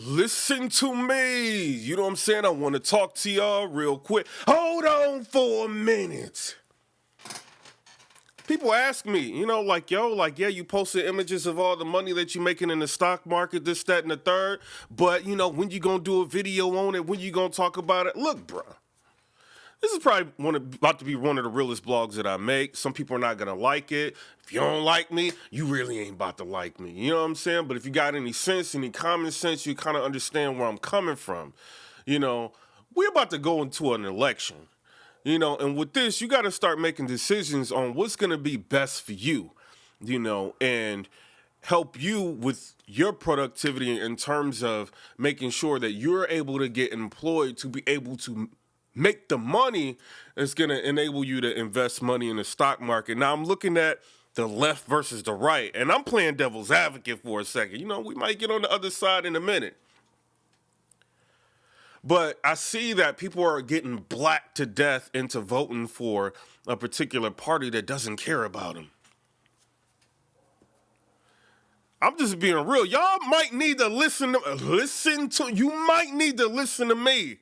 Listen to me. You know what I'm saying? I want to talk to y'all real quick. Hold on for a minute. People ask me, yeah, you posted images of all the money that you're making in the stock market, this, that, and the third. But, when you going to do a video on it? When you going to talk about it? Look, bruh. This is probably about to be one of the realest blogs that I make. Some people are not going to like it. If you don't like me, you really ain't about to like me. You know what I'm saying? But if you got any sense, any common sense, you kind of understand where I'm coming from. We're about to go into an election. And with this, you got to start making decisions on what's going to be best for you, and help you with your productivity in terms of making sure that you're able to get employed to be able to make the money that's going to enable you to invest money in the stock market. Now, I'm looking at the left versus the right, and I'm playing devil's advocate for a second. We might get on the other side in a minute. But I see that people are getting blacked to death into voting for a particular party that doesn't care about them. I'm just being real. Y'all might need to you might need to listen to me.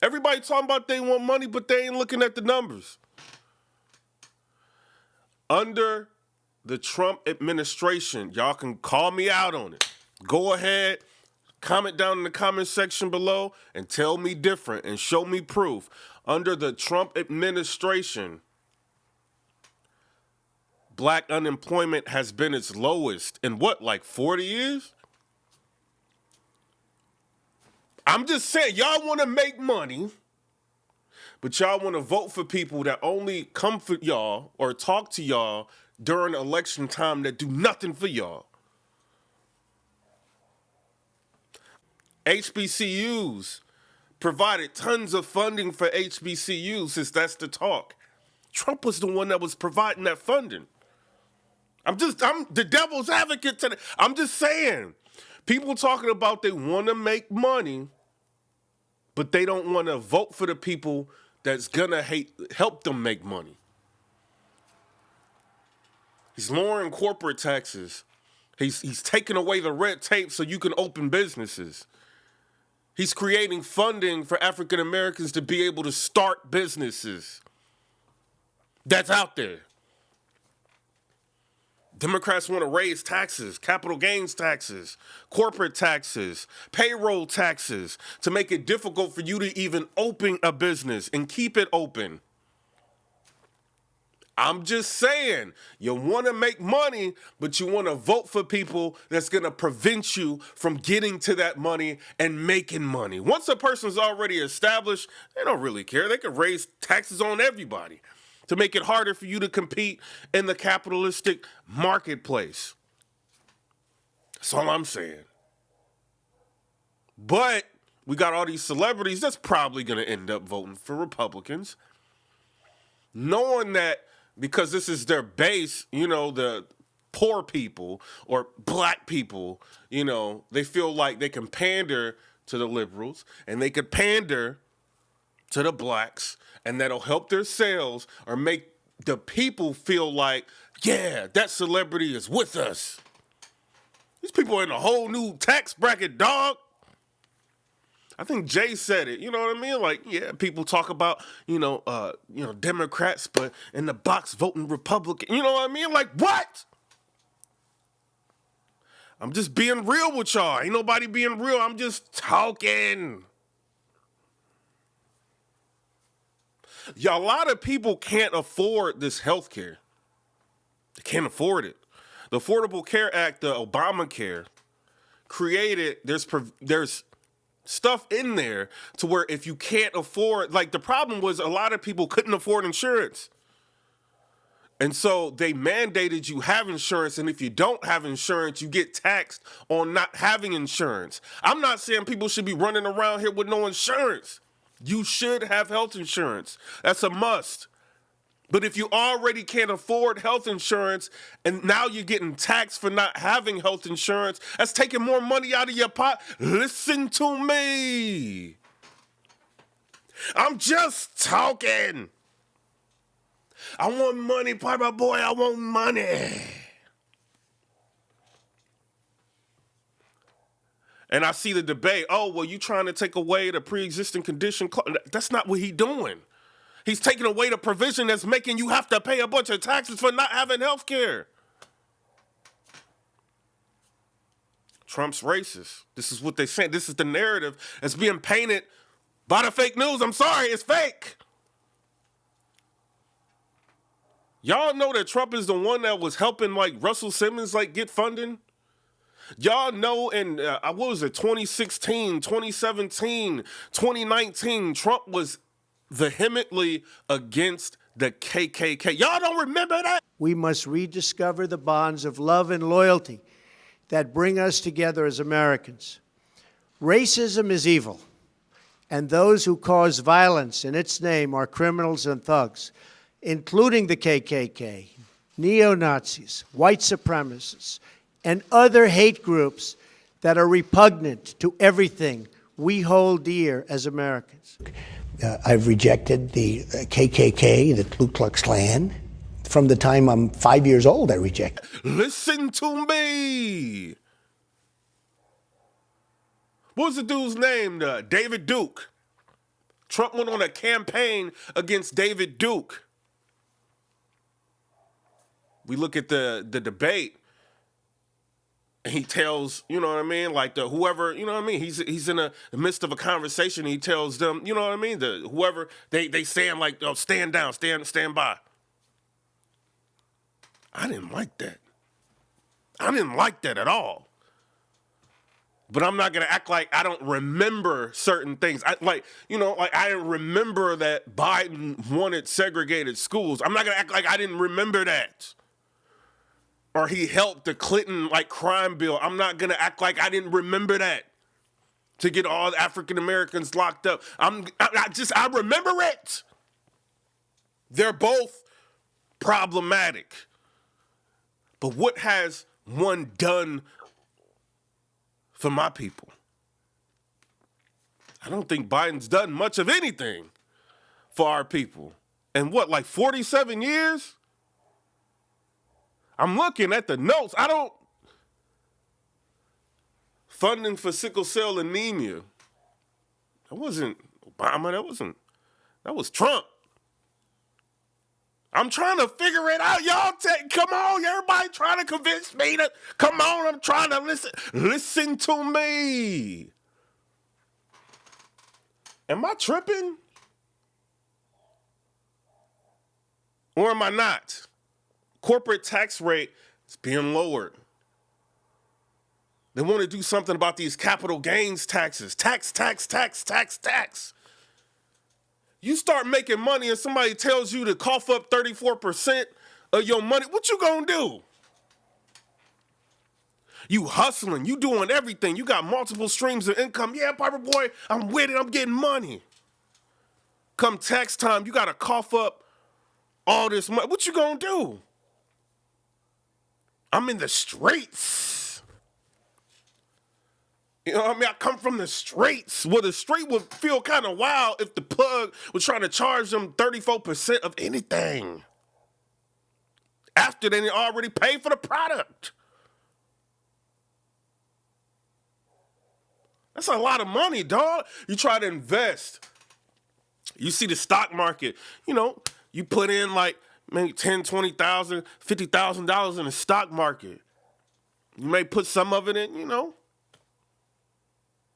Everybody talking about they want money, but they ain't looking at the numbers. Under the Trump administration, y'all can call me out on it. Go ahead, comment down in the comment section below and tell me different and show me proof. Under the Trump administration, black unemployment has been its lowest in like 40 years? I'm just saying, y'all want to make money, but y'all want to vote for people that only comfort y'all or talk to y'all during election time that do nothing for y'all. HBCUs provided tons of funding for HBCUs, since that's the talk. Trump was the one that was providing that funding. I'm the devil's advocate today. I'm just saying, people talking about they want to make money, but they don't want to vote for the people that's going to help them make money. He's lowering corporate taxes. He's taking away the red tape so you can open businesses. He's creating funding for African Americans to be able to start businesses. That's out there. Democrats want to raise taxes, capital gains taxes, corporate taxes, payroll taxes, to make it difficult for you to even open a business and keep it open. I'm just saying, you want to make money, but you want to vote for people that's going to prevent you from getting to that money and making money. Once a person's already established, they don't really care. They can raise taxes on everybody to make it harder for you to compete in the capitalistic marketplace. That's all I'm saying. But we got all these celebrities that's probably going to end up voting for Republicans, knowing that because this is their base, the poor people or black people, they feel like they can pander to the liberals and they could pander to the blacks, and that'll help their sales or make the people feel like, yeah, that celebrity is with us. These people are in a whole new tax bracket, dog. I think Jay said it. You know what I mean? Like, yeah, people talk about, Democrats, but in the box voting Republican. You know what I mean? Like, what? I'm just being real with y'all. Ain't nobody being real. I'm just talking. Y'all, a lot of people can't afford this health care. They can't afford it. The Affordable Care Act, the Obamacare, created, there's stuff in there to where if you can't afford, like the problem was a lot of people couldn't afford insurance. And so they mandated you have insurance, and if you don't have insurance, you get taxed on not having insurance. I'm not saying people should be running around here with no insurance. You should have health insurance. That's a must. But if you already can't afford health insurance and now you're getting taxed for not having health insurance, that's taking more money out of your pot. Listen to me. I'm just talking. I want money, PIPERBOY. I want money. And I see the debate, oh, well, you trying to take away the pre-existing condition. That's not what he's doing. He's taking away the provision that's making you have to pay a bunch of taxes for not having health care. Trump's racist. This is what they say. This is the narrative that's being painted by the fake news. I'm sorry, it's fake. Y'all know that Trump is the one that was helping like Russell Simmons like get funding? Y'all know in, what was it, 2016, 2017, 2019, Trump was vehemently against the KKK. Y'all don't remember that? We must rediscover the bonds of love and loyalty that bring us together as Americans. Racism is evil, and those who cause violence in its name are criminals and thugs, including the KKK, neo-Nazis, white supremacists, and other hate groups that are repugnant to everything we hold dear as Americans. I've rejected the KKK, the Ku Klux Klan. From the time I'm 5 years old, I reject. Listen to me. What was the dude's name? David Duke. Trump went on a campaign against David Duke. We look at the debate, and he tells, you know what I mean, like the whoever, you know what I mean, he's in the midst of a conversation. He tells them, you know what I mean, the whoever they saying like, oh, stand down, stand by. I didn't like that. I didn't like that at all. But I'm not gonna act like I don't remember certain things. I didn't remember that Biden wanted segregated schools. I'm not gonna act like I didn't remember that. Or he helped the Clinton crime bill. I'm not gonna act like I didn't remember that. To get all African Americans locked up. I remember it. They're both problematic. But what has one done for my people? I don't think Biden's done much of anything for our people. And 47 years? I'm looking at the notes. Funding for sickle cell anemia. That wasn't Obama. That was Trump. I'm trying to figure it out. Y'all come on, everybody trying to convince me to, come on, I'm trying to listen. Listen to me. Am I tripping? Or am I not? Corporate tax rate is being lowered. They want to do something about these capital gains taxes. Tax. You start making money and somebody tells you to cough up 34% of your money, what you gonna do? You hustling, you doing everything. You got multiple streams of income. Yeah, PIPERBOY, I'm with it, I'm getting money. Come tax time, you gotta cough up all this money. What you gonna do? I'm in the streets. You know what I mean? I come from the streets. Well, the street would feel kind of wild if the plug was trying to charge them 34% of anything. After they already paid for the product. That's a lot of money, dog. You try to invest. You see the stock market. You put in maybe $10,000, $20,000, $50,000 in the stock market. You may put some of it in,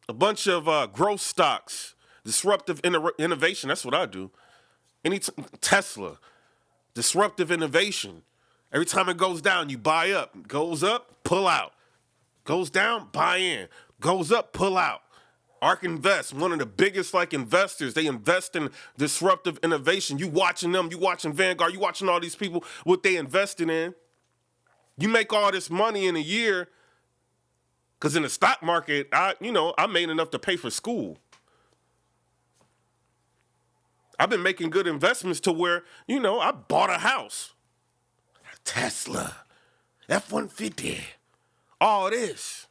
a bunch of growth stocks, disruptive innovation. That's what I do. Tesla, disruptive innovation. Every time it goes down, you buy up. Goes up, pull out. Goes down, buy in. Goes up, pull out. ARK Invest, one of the biggest investors. They invest in disruptive innovation. You watching them. You watching Vanguard. You watching all these people, what they invested in. You make all this money in a year. Because in the stock market, I made enough to pay for school. I've been making good investments to where, I bought a house. Tesla, F-150, all this.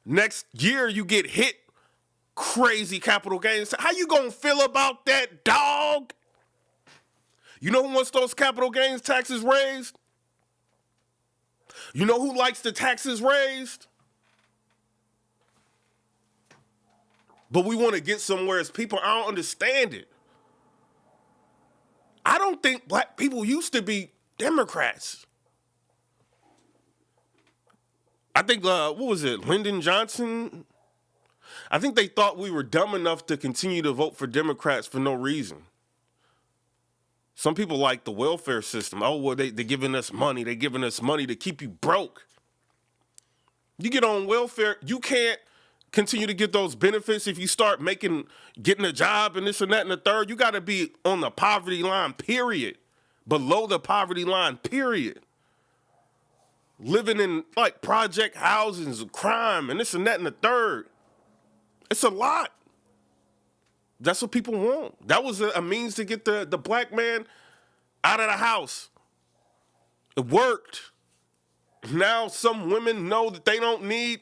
Next year, you get hit, crazy capital gains. How you gonna feel about that, dog? You know who wants those capital gains taxes raised? You know who likes the taxes raised? But we want to get somewhere as people. I don't understand it. I don't think black people used to be Democrats. I think, what was it, Lyndon Johnson? I think they thought we were dumb enough to continue to vote for Democrats for no reason. Some people like the welfare system. Oh, well, they're giving us money. They're giving us money to keep you broke. You get on welfare, you can't continue to get those benefits if you start getting a job and this and that and the third. You got to be on the poverty line, period. Below the poverty line, period. Living in like project houses, crime, and this and that and the third. It's a lot. That's what people want. That was a means to get the black man out of the house. It worked. Now some women know that they don't need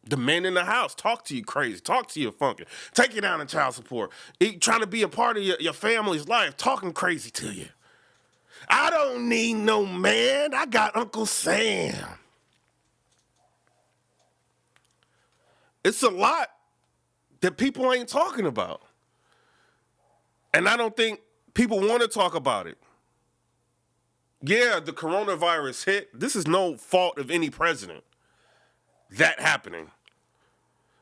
the men in the house. Talk to you crazy. Talk to you funky. Take you down in child support. Trying to be a part of your family's life. Talking crazy to you. I don't need no man. I got Uncle Sam. It's a lot that people ain't talking about. And I don't think people want to talk about it. Yeah, the coronavirus hit. This is no fault of any president. That happening.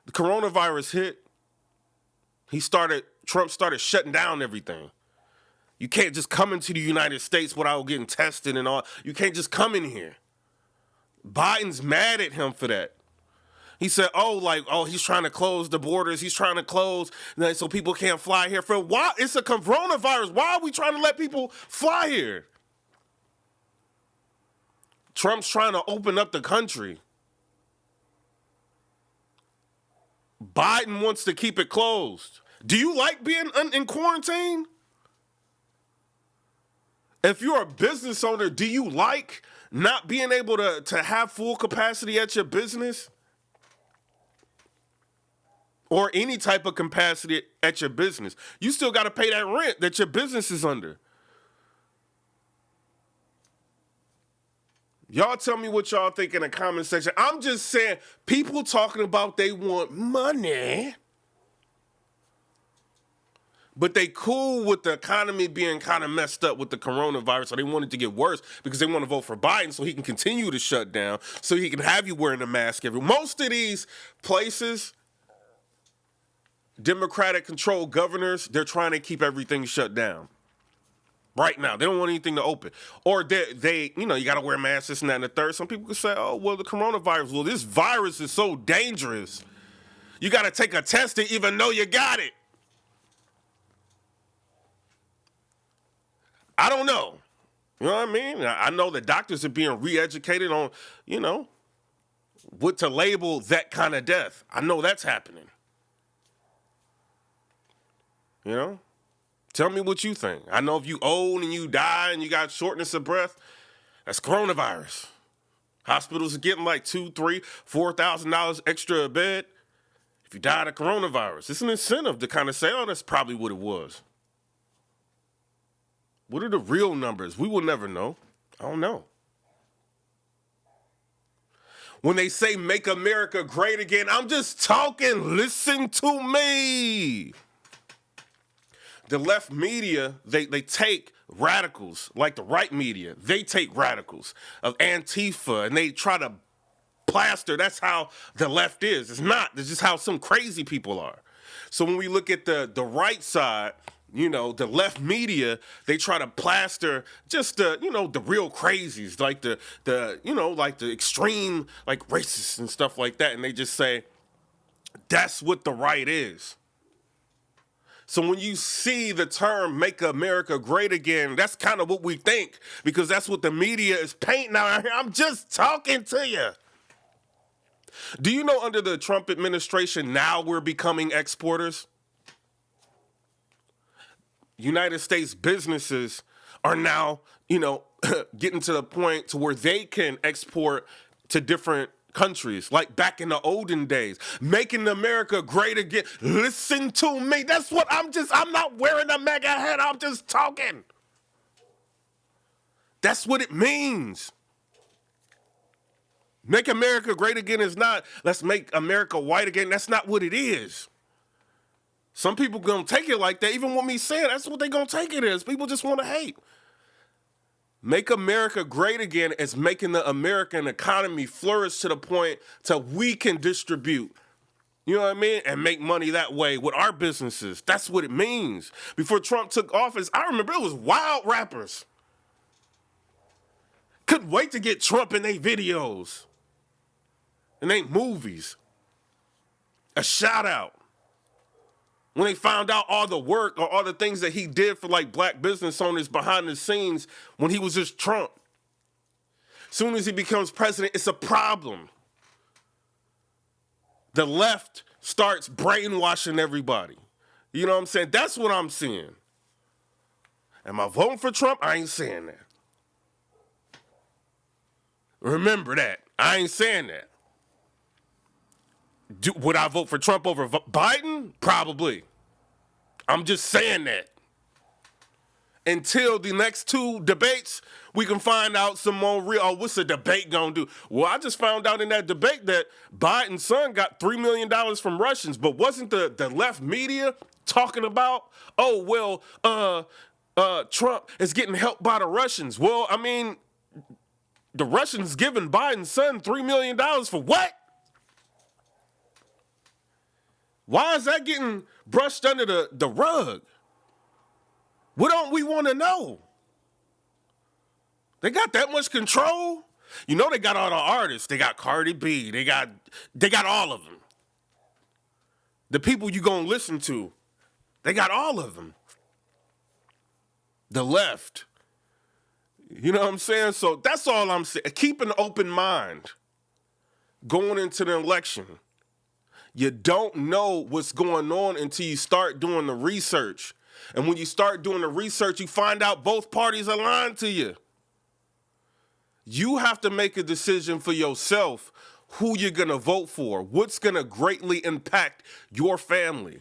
The coronavirus hit. Trump started shutting down everything. You can't just come into the United States without getting tested and all. You can't just come in here. Biden's mad at him for that. He said, he's trying to close the borders. He's trying to close so people can't fly here. For why? It's a coronavirus. Why are we trying to let people fly here? Trump's trying to open up the country. Biden wants to keep it closed. Do you like being in quarantine? If you're a business owner, do you like not being able to have full capacity at your business? Or any type of capacity at your business. You still got to pay that rent that your business is under. Y'all tell me what y'all think in the comment section. I'm just saying, people talking about they want money, but they cool with the economy being kind of messed up with the coronavirus, so they want it to get worse because they want to vote for Biden so he can continue to shut down, so he can have you wearing a mask everywhere. Most of these places, Democratic-controlled governors, they're trying to keep everything shut down. Right now, they don't want anything to open. Or you got to wear masks, this and that, and the third. Some people could say, oh, well, the coronavirus. Well, this virus is so dangerous. You got to take a test to even know you got it. I don't know. You know what I mean? I know that doctors are being re-educated on, what to label that kind of death. I know that's happening. Tell me what you think. I know if you old and you die and you got shortness of breath, that's coronavirus. Hospitals are getting like $2,000, $3,000, $4,000 extra a bed if you died of coronavirus. It's an incentive to kind of say, oh, that's probably what it was. What are the real numbers? We will never know. I don't know. When they say make America great again, I'm just talking. Listen to me. The left media, they take radicals, like the right media. They take radicals of Antifa, and they try to plaster. That's how the left is. It's not. It's just how some crazy people are. So when we look at the right side, the left media, they try to plaster just the real crazies, like the extreme, like racists and stuff like that. And they just say, that's what the right is. So when you see the term make America great again, that's kind of what we think, because that's what the media is painting out here. I'm just talking to you. Do you know under the Trump administration, now we're becoming exporters? United States businesses are now, getting to the point to where they can export to different countries, like back in the olden days, making America great again. Listen to me. That's what I'm not wearing a mega hat. I'm just talking. That's what it means. Make America great again is not, let's make America white again. That's not what it is. Some people gonna take it like that. Even with me saying, that's what they gonna take it as. People just want to hate. Make America great again is making the American economy flourish to the point to we can distribute. You know what I mean? And make money that way with our businesses. That's what it means. Before Trump took office, I remember it was wild rappers. Couldn't wait to get Trump in their videos. And they movies. A shout out. When they found out all the work or all the things that he did for like black business owners behind the scenes when he was just Trump. Soon as he becomes president, it's a problem. The left starts brainwashing everybody. You know what I'm saying? That's what I'm seeing. Am I voting for Trump? I ain't saying that. Remember that. I ain't saying that. Would I vote for Trump over Biden? Probably. I'm just saying that. Until the next two debates, we can find out some more real. Oh, what's the debate gonna do? Well, I just found out in that debate that Biden's son got $3 million from Russians, but wasn't the left media talking about, oh, well, Trump is getting helped by the Russians? Well, I mean, the Russians giving Biden's son $3 million for what? Why is that getting brushed under the rug? What don't we want to know? They got that much control? You know they got all the artists. They got Cardi B. They got all of them. The people you gonna listen to, they got all of them. The left. You know what I'm saying? So that's all I'm saying. Keep an open mind going into the election. You don't know what's going on until you start doing the research. And when you start doing the research, you find out both parties are lying to you. You have to make a decision for yourself who you're going to vote for, what's going to greatly impact your family.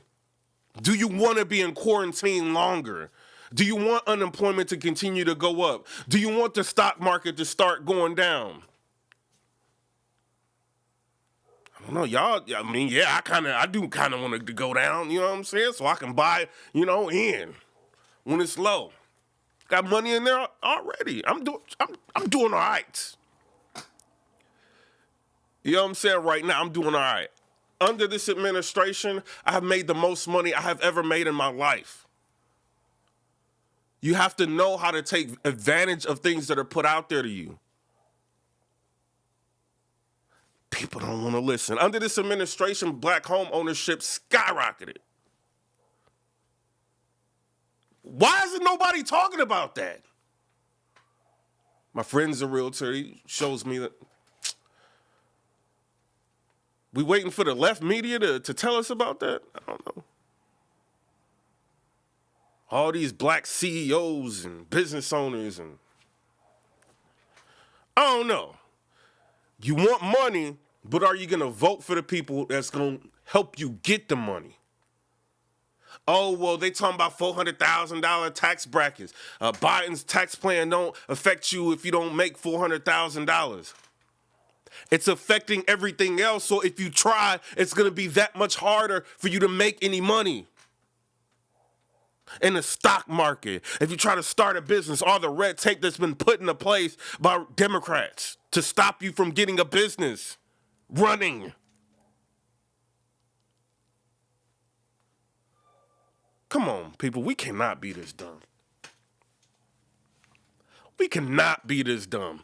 Do you want to be in quarantine longer? Do you want unemployment to continue to go up? Do you want the stock market to start going down? I don't know, y'all. I mean, yeah, I do kind of want it to go down, you know what I'm saying? So I can buy, in when it's low. Got money in there already. I'm doing all right. You know what I'm saying? Right now, I'm doing all right. Under this administration, I have made the most money I have ever made in my life. You have to know how to take advantage of things that are put out there to you. People don't want to listen. Under this administration, black home ownership skyrocketed. Why isn't nobody talking about that? My friend's a realtor. He shows me that. We waiting for the left media to tell us about that? I don't know. All these black CEOs and business owners and I don't know. You want money, but are you going to vote for the people that's going to help you get the money? Oh, well, they talking about $400,000 tax brackets. Biden's tax plan don't affect you if you don't make $400,000. It's affecting everything else, so if you try, it's going to be that much harder for you to make any money. In the stock market, if you try to start a business, all the red tape that's been put into place by Democrats to stop you from getting a business running. Come on, people, we cannot be this dumb. We cannot be this dumb.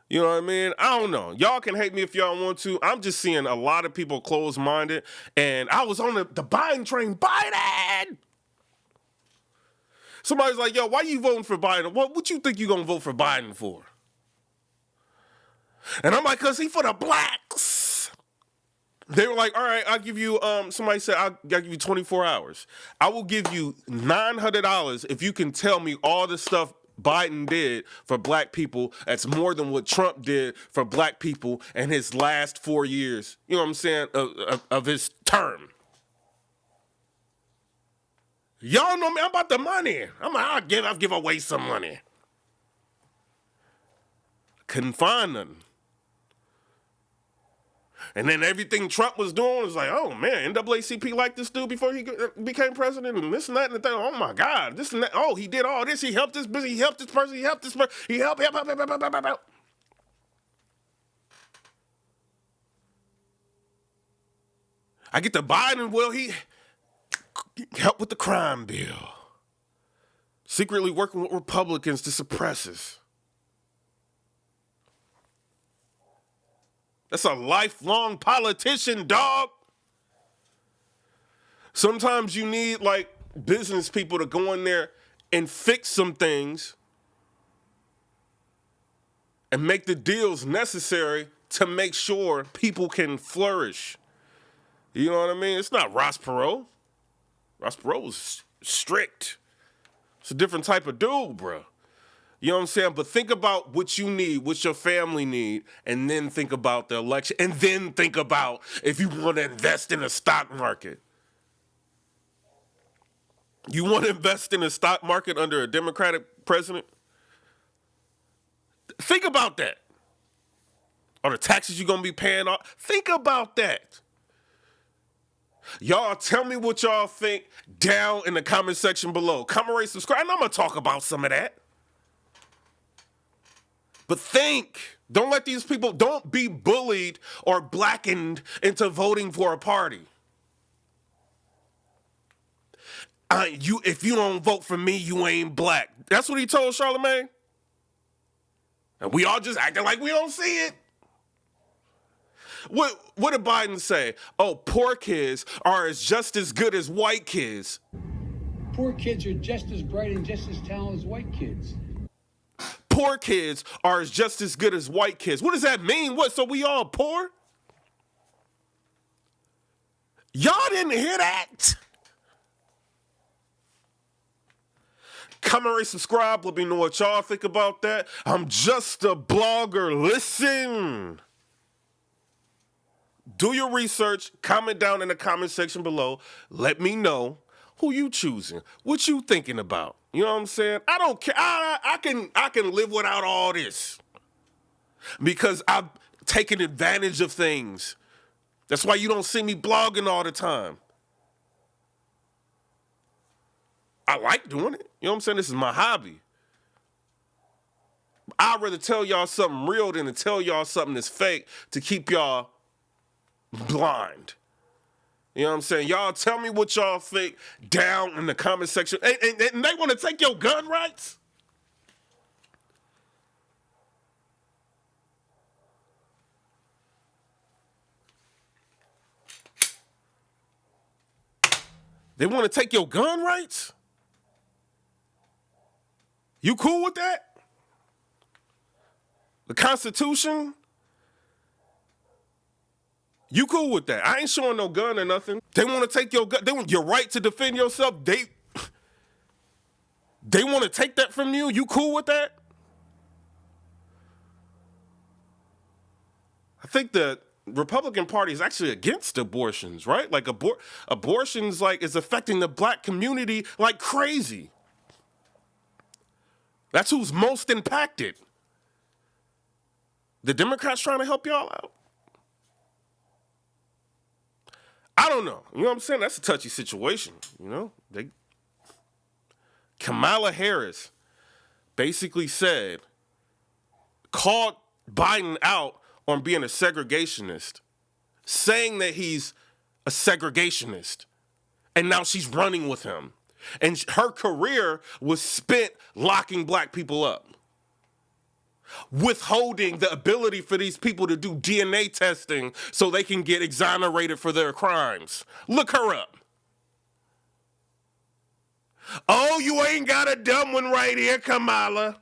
You know what I mean? I don't know. Y'all can hate me if y'all want to. I'm just seeing a lot of people close-minded, and I was on the Biden train. Biden! Somebody's like, yo, why you voting for Biden? What you think you gonna vote for Biden for? And I'm like, cause he for the blacks. They were like, all right, I'll give you, somebody said, I'll give you 24 hours. I will give you $900 if you can tell me all the stuff Biden did for black people that's more than what Trump did for black people in his last 4 years, you know what I'm saying, of his term. Y'all know me, I'm about the money. I'm like, I'll give away some money. Couldn't find nothing. And then everything Trump was doing was like, oh man, NAACP liked this dude before he became president, and this and that and the thing. Oh my God, this and that. Oh, he did all this. He helped this business. He helped this person. He helped this person. He helped. I get to Biden. Well, he helped with the crime bill. Secretly working with Republicans to suppress us. That's a lifelong politician, dog. Sometimes you need like business people to go in there and fix some things and make the deals necessary to make sure people can flourish. You know what I mean? It's not Ross Perot. Ross Perot was strict. It's a different type of dude, bro. You know what I'm saying? But think about what you need, what your family need, and then think about the election, and then think about if you want to invest in the stock market. You want to invest in the stock market under a Democratic president? Think about that. Or the taxes you're going to be paying off. Think about that. Y'all tell me what y'all think down in the comment section below. Comment, rate, subscribe, and I'm going to talk about some of that. But think. Don't let these people, don't be bullied or blackened into voting for a party. If you don't vote for me, you ain't black. That's what he told Charlamagne. And we all just acting like we don't see it. What did Biden say? Oh, poor kids are just as good as white kids. Poor kids are just as bright and just as talented as white kids. Poor kids are just as good as white kids. What does that mean? What, so we all poor? Y'all didn't hear that? Comment, rate, subscribe. Let me know what y'all think about that. I'm just a blogger. Listen. Do your research. Comment down in the comment section below. Let me know who you choosing. What you thinking about. You know what I'm saying? I don't care. I can live without all this. Because I've taken advantage of things. That's why you don't see me blogging all the time. I like doing it. You know what I'm saying? This is my hobby. I'd rather tell y'all something real than to tell y'all something that's fake to keep y'all blind. You know what I'm saying? Y'all tell me what y'all think down in the comment section. And they want to take your gun rights? They want to take your gun rights? You cool with that? The Constitution? You cool with that? I ain't showing no gun or nothing. They want to take your gun. They want your right to defend yourself. They want to take that from you. You cool with that? I think the Republican Party is actually against abortions, right? Like abortions like is affecting the black community like crazy. That's who's most impacted. The Democrats trying to help y'all out? I don't know. You know what I'm saying? That's a touchy situation, you know? Kamala Harris basically called Biden out on being a segregationist, saying that he's a segregationist, and now she's running with him. And her career was spent locking black people up, withholding the ability for these people to do DNA testing so they can get exonerated for their crimes. Look her up. Oh, you ain't got a dumb one right here, Kamala.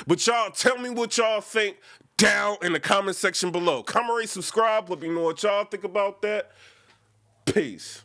But y'all, tell me what y'all think down in the comment section below. Comment, rate, subscribe. Let me know what y'all think about that. Peace.